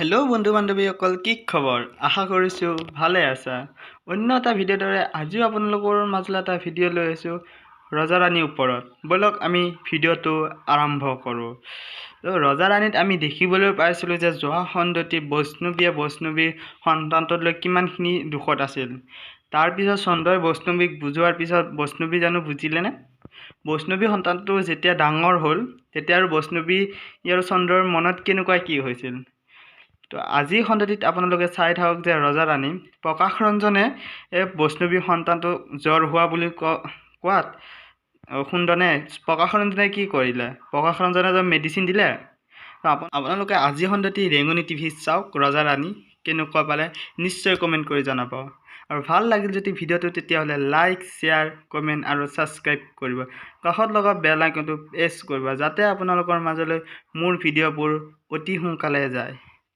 Hello' বন্ধু বান্ধৱীসকল, কি খবৰ? আশা কৰিছোঁ ভালে আছা। অন্য এটা ভিডিঅ'ৰ দৰে আজিও আপোনালোকৰ মাজলৈ এটা ভিডিঅ' লৈ আহিছোঁ ৰজাৰাণীৰ ওপৰত। ব'লক আমি ভিডিঅ'টো আৰম্ভ কৰোঁ। ৰজাৰাণীত আমি দেখিবলৈ পাইছিলোঁ যে যোৱা খণ্ডটি বৈষ্ণৱীৰ সন্তানটোক লৈ কিমানখিনি দুখত আছিল। তাৰপিছত চন্দ্ৰই বৈষ্ণৱীক বুজোৱাৰ পিছত বৈষ্ণৱী জানো বুজিলেনে? বৈষ্ণৱী সন্তানটো যেতিয়া ডাঙৰ হ'ল তেতিয়া আৰু বৈষ্ণৱী আৰু চন্দ্ৰৰ মনত কেনেকুৱা কি হৈছিল। তো আজিৰ খণ্ডটিত আপোনালোকে চাই থাকক যে ৰজাৰাণী প্ৰকাশ ৰঞ্জনে বৈষ্ণৱীৰ সন্তানটো জ্বৰ হোৱা বুলি কোৱাত সুন্দনে প্ৰকাশ ৰঞ্জনে কি কৰিলে? প্ৰকাশ ৰঞ্জনে মেডিচিন দিলে। আপোনালোকে আজিৰ খণ্ডটি ৰেঙনি টিভিত চাওক। ৰজাৰাণী কেনেকুৱা পালে নিশ্চয় কমেণ্ট কৰি জনাব। আৰু ভাল লাগিল যদি ভিডিঅ'টো তেতিয়াহ'লে লাইক, শ্বেয়াৰ, কমেণ্ট আৰু ছাবস্ক্ৰাইব কৰিব। কাষত লগা বেল আইকনটো প্ৰেছ কৰিব যাতে আপোনালোকৰ মাজলৈ মোৰ ভিডিঅ'বোৰ অতি সোনকালে যায়।